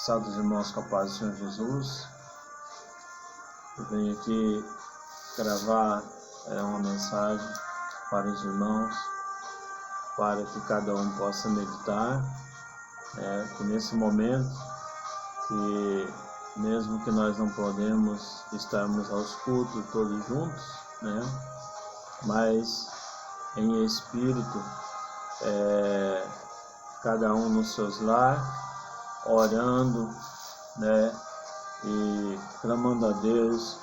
Salve, irmãos, com a paz do Senhor Jesus. Eu venho aqui gravar uma mensagem para os irmãos, para que cada um possa meditar, que nesse momento, que mesmo que nós não podemos estarmos aos cultos todos juntos, mas em espírito, cada um nos seus lares, orando, e clamando a Deus,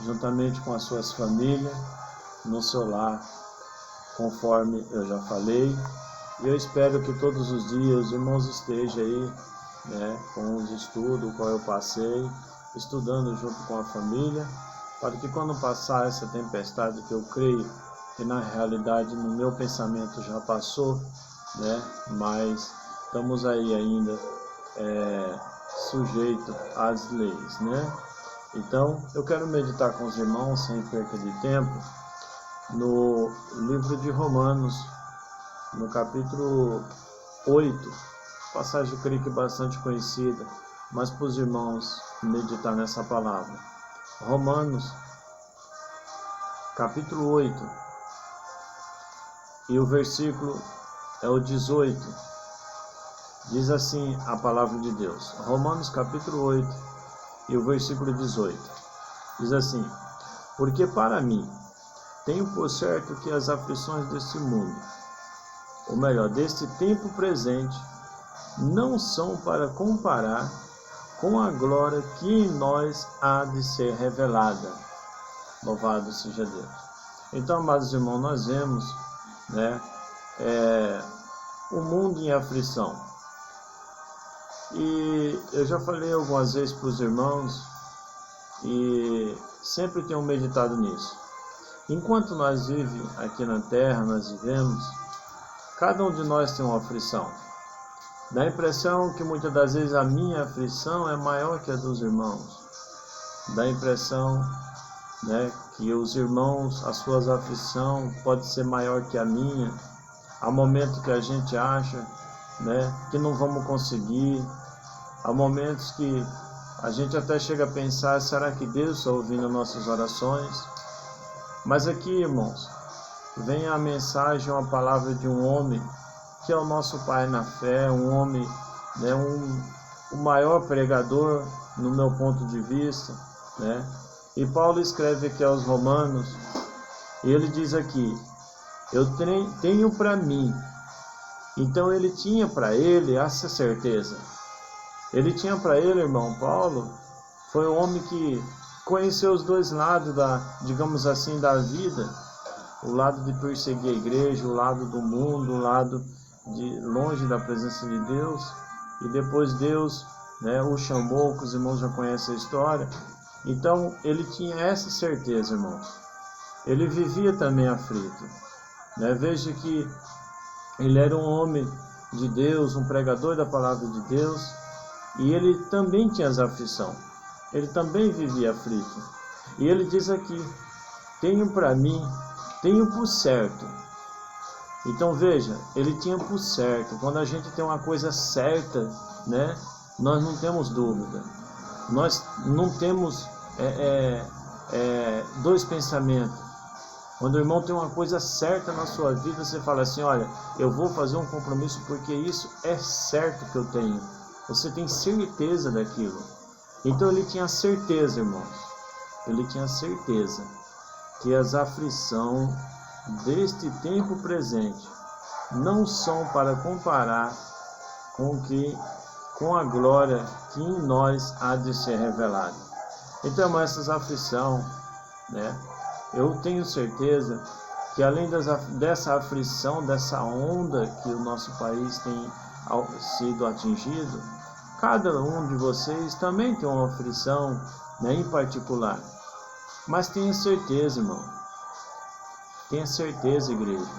juntamente com as suas famílias, no seu lar, conforme eu já falei. E eu espero que todos os dias os irmãos estejam aí, com os estudos, qual eu passei, estudando junto com a família, para que quando passar essa tempestade, que eu creio que na realidade no meu pensamento já passou, mas estamos aí ainda sujeito às leis, Então, eu quero meditar com os irmãos, sem perca de tempo, no livro de Romanos, no capítulo 8, passagem, eu creio que bastante conhecida, mas para os irmãos meditar nessa palavra. Romanos, capítulo 8, e o versículo é o 18, diz assim a palavra de Deus. Romanos capítulo 8 e o versículo 18. Diz assim: porque para mim tenho por certo que as aflições deste mundo, ou melhor, deste tempo presente, não são para comparar com a glória que em nós há de ser revelada. Louvado seja Deus. Então, amados irmãos, nós vemos o mundo em aflição. E eu já falei algumas vezes para os irmãos, e sempre tenho meditado nisso. Enquanto nós vivemos aqui na terra, nós vivemos, cada um de nós tem uma aflição. Dá a impressão que muitas das vezes a minha aflição é maior que a dos irmãos. Dá a impressão que os irmãos, as suas aflições pode ser maior que a minha. Há momentos que a gente acha que não vamos conseguir. Há momentos que a gente até chega a pensar, será que Deus está ouvindo nossas orações? Mas aqui, irmãos, vem a mensagem, uma palavra de um homem, que é o nosso pai na fé, um homem, o maior pregador, no meu ponto de vista, E Paulo escreve aqui aos Romanos, e ele diz aqui: eu tenho para mim. Então ele tinha para ele essa certeza. Ele tinha para ele, irmão Paulo, foi um homem que conheceu os dois lados digamos assim, da vida. O lado de perseguir a igreja, o lado do mundo, o lado de longe da presença de Deus. E depois Deus o chamou, que os irmãos já conhecem a história. Então ele tinha essa certeza, irmãos. Ele vivia também aflito. Veja que ele era um homem de Deus, um pregador da palavra de Deus, e ele também tinha as aflições. Ele também vivia aflito. E ele diz aqui: tenho para mim, tenho por certo. Então veja, ele tinha por certo. Quando a gente tem uma coisa certa, nós não temos dúvida. Nós não temos dois pensamentos. Quando o irmão tem uma coisa certa na sua vida, você fala assim: olha, eu vou fazer um compromisso porque isso é certo que eu tenho. Você tem certeza daquilo. Então ele tinha certeza, irmãos. Ele tinha certeza que as aflições deste tempo presente não são para comparar com a glória que em nós há de ser revelada. Então, essas aflições, eu tenho certeza que além dessa aflição, dessa onda que o nosso país tem sido atingido, cada um de vocês também tem uma aflição, em particular. Mas tenha certeza, irmão. Tenha certeza, igreja.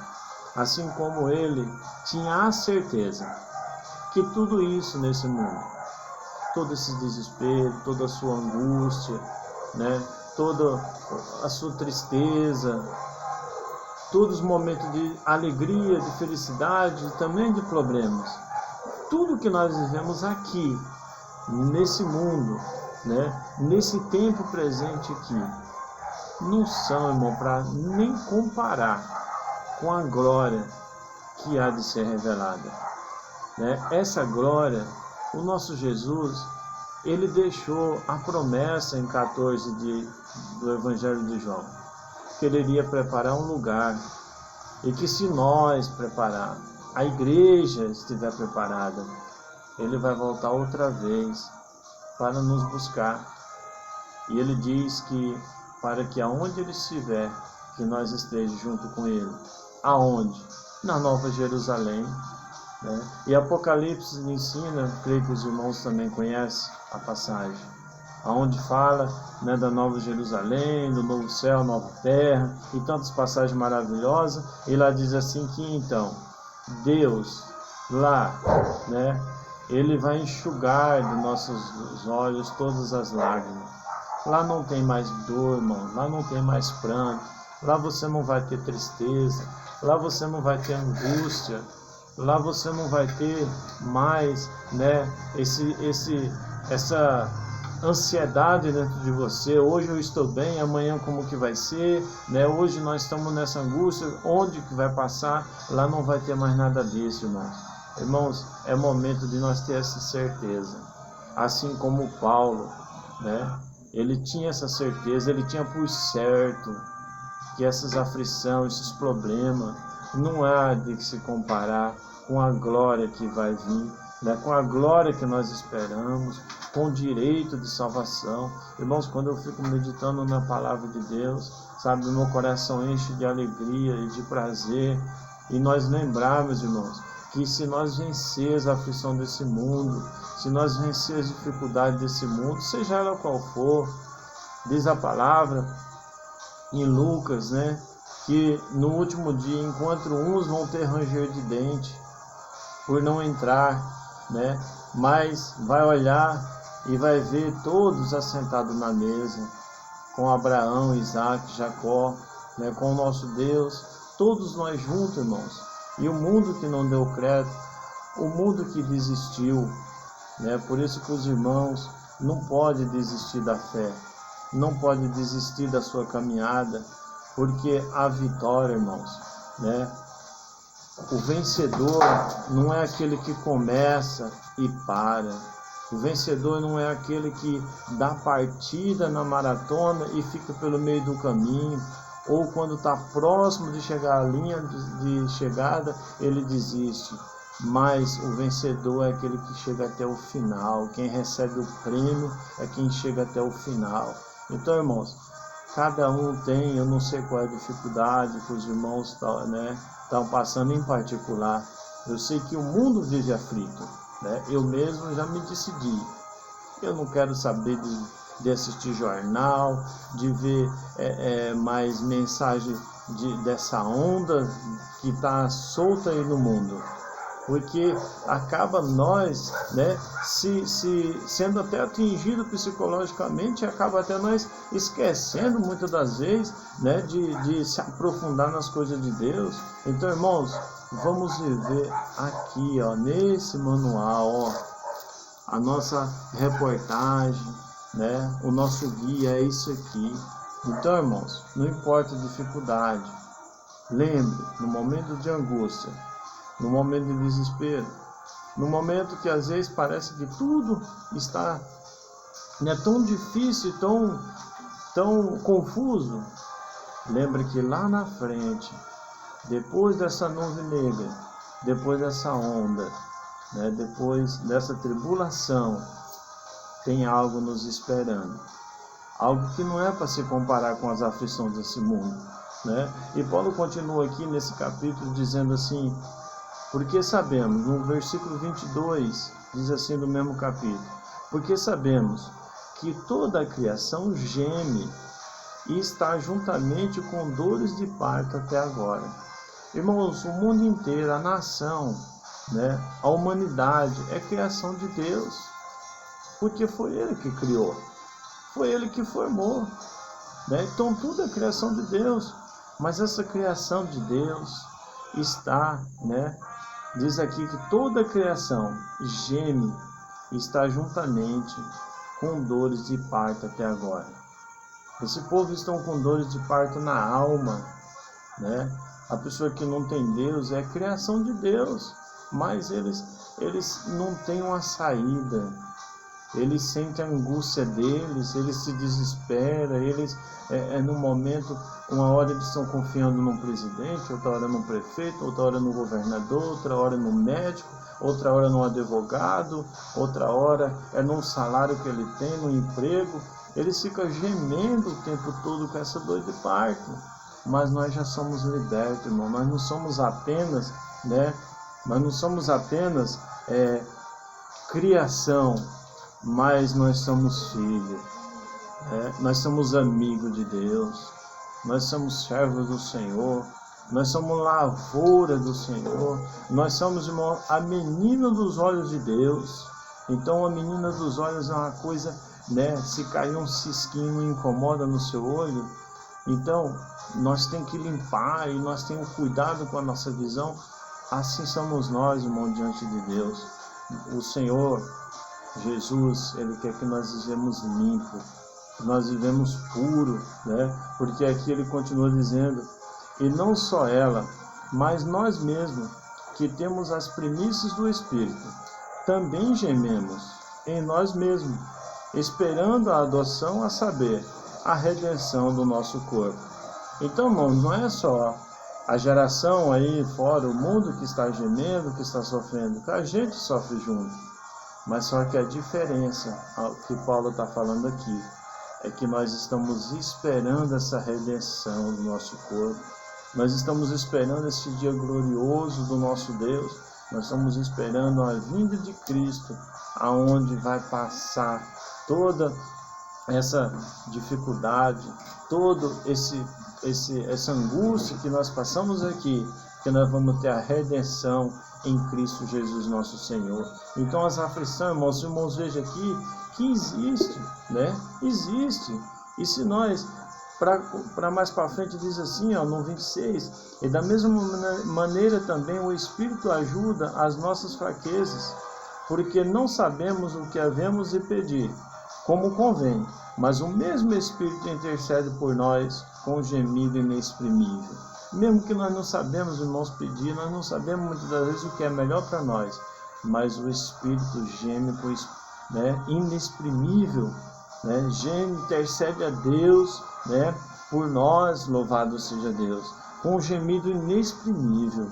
Assim como ele tinha a certeza que tudo isso nesse mundo, todo esse desespero, toda a sua angústia, toda a sua tristeza, todos os momentos de alegria, de felicidade, também de problemas, tudo que nós vivemos aqui, nesse mundo, né, nesse tempo presente aqui, não são, irmão, para nem comparar com a glória que há de ser revelada, né? Essa glória, o nosso Jesus, ele deixou a promessa em 14 do Evangelho de João, que ele iria preparar um lugar, e que se nós preparar, a igreja estiver preparada, ele vai voltar outra vez para nos buscar. E ele diz que para que aonde ele estiver, que nós estejamos junto com ele. Aonde? Na Nova Jerusalém, né? E Apocalipse ensina, creio que os irmãos também conhecem a passagem, aonde fala, né, da Nova Jerusalém, do novo céu, nova terra, e tantas passagens maravilhosas. E lá diz assim que então Deus lá, né, ele vai enxugar de nossos olhos todas as lágrimas. Lá não tem mais dor, irmão, lá não tem mais pranto, lá você não vai ter tristeza, lá você não vai ter angústia, lá você não vai ter mais, né, essa ansiedade dentro de você. Hoje eu estou bem, amanhã como que vai ser, né? Hoje nós estamos nessa angústia, onde que vai passar? Lá não vai ter mais nada disso, irmãos. Irmãos, é momento de nós ter essa certeza. Assim como Paulo, né? Ele tinha essa certeza, ele tinha por certo que essas aflições, esses problemas, não há de se comparar com a glória que vai vir, né? Com a glória que nós esperamos, com o direito de salvação. Irmãos, quando eu fico meditando na palavra de Deus, sabe, meu coração enche de alegria e de prazer, e nós lembrarmos, irmãos, que se nós vencermos a aflição desse mundo, se nós vencermos as dificuldades desse mundo, seja ela qual for, diz a palavra em Lucas, né, que no último dia, enquanto uns vão ter ranger de dente por não entrar, né, mas vai olhar e vai ver todos assentados na mesa, com Abraão, Isaac, Jacó, né, com o nosso Deus, todos nós juntos, irmãos. E o mundo que não deu crédito, o mundo que desistiu, né, por isso que os irmãos não podem desistir da fé, não podem desistir da sua caminhada, porque a vitória, irmãos, né, o vencedor não é aquele que começa e para. O vencedor não é aquele que dá partida na maratona e fica pelo meio do caminho, ou quando está próximo de chegar à linha de chegada, ele desiste. Mas o vencedor é aquele que chega até o final. Quem recebe o prêmio é quem chega até o final. Então, irmãos, cada um tem, eu não sei qual é a dificuldade que os irmãos estão passando em particular. Eu sei que o mundo vive aflito, né? Eu mesmo já me decidi. Eu não quero saber de assistir jornal, de ver mais mensagem dessa onda que está solta aí no mundo. Porque acaba nós, né, sendo até atingido psicologicamente, acaba até nós esquecendo muitas das vezes, né, de se aprofundar nas coisas de Deus. Então, irmãos, vamos viver aqui, ó, nesse manual, ó, a nossa reportagem, né, o nosso guia é isso aqui. Então, irmãos, não importa a dificuldade, lembre, no momento de angústia, no momento de desespero, no momento que às vezes parece que tudo está, né, tão difícil, tão confuso, lembre que lá na frente, depois dessa nuvem negra, depois dessa onda, né, depois dessa tribulação, tem algo nos esperando. Algo que não é para se comparar com as aflições desse mundo, né? E Paulo continua aqui nesse capítulo dizendo assim, porque sabemos, no versículo 22, diz assim do mesmo capítulo, porque sabemos que toda a criação geme e está juntamente com dores de parto até agora. Irmãos, o mundo inteiro, a nação, né, a humanidade é criação de Deus, porque foi Ele que criou, foi Ele que formou, né? Então tudo é criação de Deus, mas essa criação de Deus está, né, diz aqui que toda a criação geme está juntamente com dores de parto até agora. Esse povo estão com dores de parto na alma, né? A pessoa que não tem Deus é criação de Deus, mas eles não têm uma saída. Eles sentem a angústia deles, eles se desesperam, eles, no momento, uma hora eles estão confiando num presidente, outra hora num prefeito, outra hora no governador, outra hora no médico, outra hora no advogado, outra hora é num salário que ele tem, no emprego. Eles ficam gemendo o tempo todo com essa dor de parto. Mas nós já somos libertos, irmão. Nós não somos apenas, criação, mas nós somos filhos. Nós somos amigos de Deus. Nós somos servos do Senhor. Nós somos lavoura do Senhor. Nós somos, irmão, a menina dos olhos de Deus. Então, a menina dos olhos é uma coisa, se cair um cisquinho não incomoda no seu olho. Então, nós temos que limpar e nós temos cuidado com a nossa visão. Assim somos nós, irmão, diante de Deus. O Senhor Jesus, Ele quer que nós vivemos limpo, que nós vivemos puro, Porque aqui Ele continua dizendo, e não só ela, mas nós mesmos, que temos as primícias do Espírito, também gememos em nós mesmos, esperando a adoção, a saber, a redenção do nosso corpo. Então, irmãos, não é só a geração aí fora, o mundo que está gemendo, que está sofrendo, que a gente sofre junto. Mas só que a diferença, que Paulo está falando aqui, é que nós estamos esperando essa redenção do nosso corpo. Nós estamos esperando esse dia glorioso do nosso Deus. Nós estamos esperando a vinda de Cristo, aonde vai passar toda essa dificuldade, toda essa angústia que nós passamos aqui, que nós vamos ter a redenção em Cristo Jesus nosso Senhor. Então as aflições, irmãos, vejam aqui que existe, Existe. E se nós, para mais para frente, diz assim, no 26, e da mesma maneira também o Espírito ajuda as nossas fraquezas, porque não sabemos o que havemos de pedir, como convém, mas o mesmo Espírito intercede por nós com gemido inexprimível. Mesmo que nós não sabemos, irmãos, pedir, nós não sabemos muitas das vezes o que é melhor para nós, mas o Espírito geme, inexprimível, geme, intercede a Deus, por nós, louvado seja Deus, com um gemido inexprimível.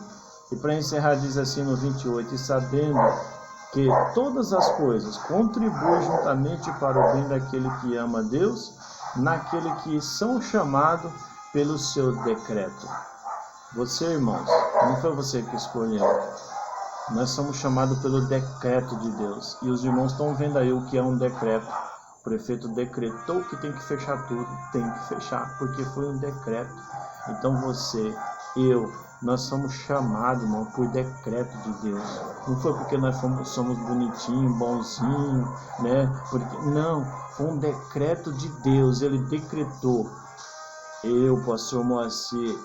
E para encerrar diz assim no 28, e sabendo que todas as coisas contribuem juntamente para o bem daquele que ama a Deus, naquele que são chamados pelo seu decreto. Você, irmãos, não foi você que escolheu. Nós somos chamados pelo decreto de Deus. E os irmãos estão vendo aí o que é um decreto. O prefeito decretou que tem que fechar tudo. Tem que fechar, porque foi um decreto. Então você, nós somos chamados, irmão, por decreto de Deus. Não foi porque nós somos bonitinhos, bonzinhos, Não, foi um decreto de Deus. Ele decretou. Pastor Moacir,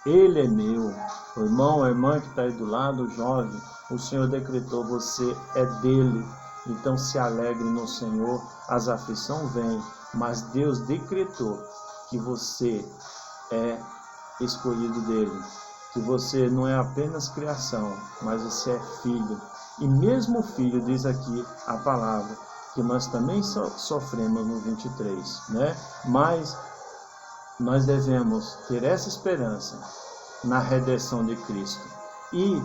ele é meu. O irmão, a irmã que está aí do lado, o jovem, o Senhor decretou, você é dele. Então se alegre no Senhor. As aflições vêm, mas Deus decretou que você é escolhido dele, que você não é apenas criação, mas você é filho. E mesmo filho, diz aqui a palavra, que nós também sofremos no 23, Mas nós devemos ter essa esperança na redenção de Cristo. E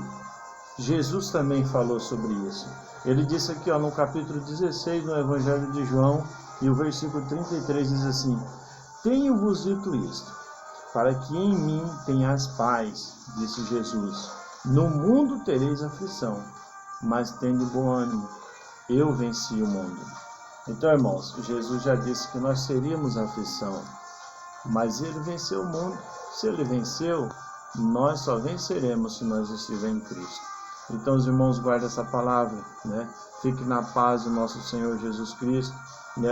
Jesus também falou sobre isso. Ele disse aqui, no capítulo 16 do Evangelho de João, e o versículo 33 diz assim: tenho-vos dito isto, para que em mim tenhas paz, disse Jesus. No mundo tereis aflição, mas tende bom ânimo, eu venci o mundo. Então, irmãos, Jesus já disse que nós teríamos aflição, mas ele venceu o mundo. Se ele venceu, nós só venceremos se nós estivermos em Cristo. Então, os irmãos, guardem essa palavra, Fique na paz do nosso Senhor Jesus Cristo,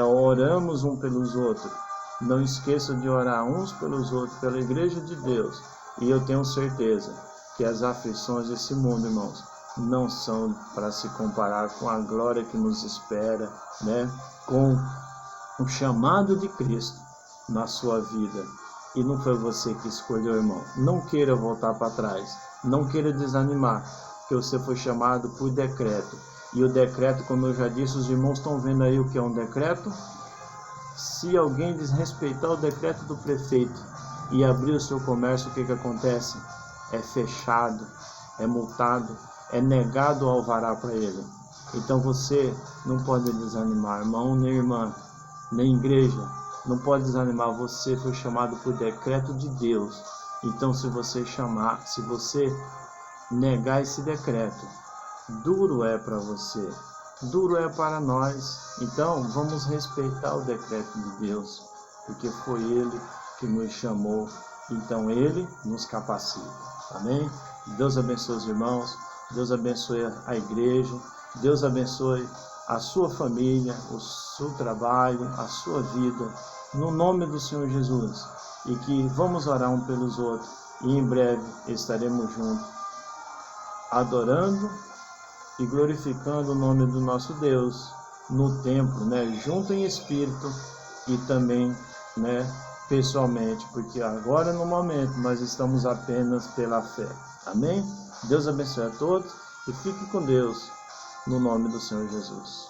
Oramos um pelos outros. Não esqueçam de orar uns pelos outros, pela igreja de Deus. E eu tenho certeza que as aflições desse mundo, irmãos, não são para se comparar com a glória que nos espera, né? Com o chamado de Cristo na sua vida. E não foi você que escolheu, irmão. Não queira voltar para trás. Não queira desanimar, porque você foi chamado por decreto. E o decreto, como eu já disse, os irmãos estão vendo aí o que é um decreto. Se alguém desrespeitar o decreto do prefeito e abrir o seu comércio, o que acontece? É fechado, é multado, é negado o alvará para ele. Então você não pode desanimar, irmão nem irmã, nem igreja, não pode desanimar. Você foi chamado por decreto de Deus. Então se você negar esse decreto, duro é para você, duro é para nós. Então vamos respeitar o decreto de Deus, porque foi Ele que nos chamou, então Ele nos capacita. Amém? Deus abençoe os irmãos, Deus abençoe a igreja, Deus abençoe a sua família, o seu trabalho, a sua vida, no nome do Senhor Jesus. E que vamos orar um pelos outros, e em breve estaremos juntos, adorando e glorificando o nome do nosso Deus no templo, né? Junto em espírito e também, né, pessoalmente, porque agora no momento nós estamos apenas pela fé. Amém? Deus abençoe a todos e fique com Deus no nome do Senhor Jesus.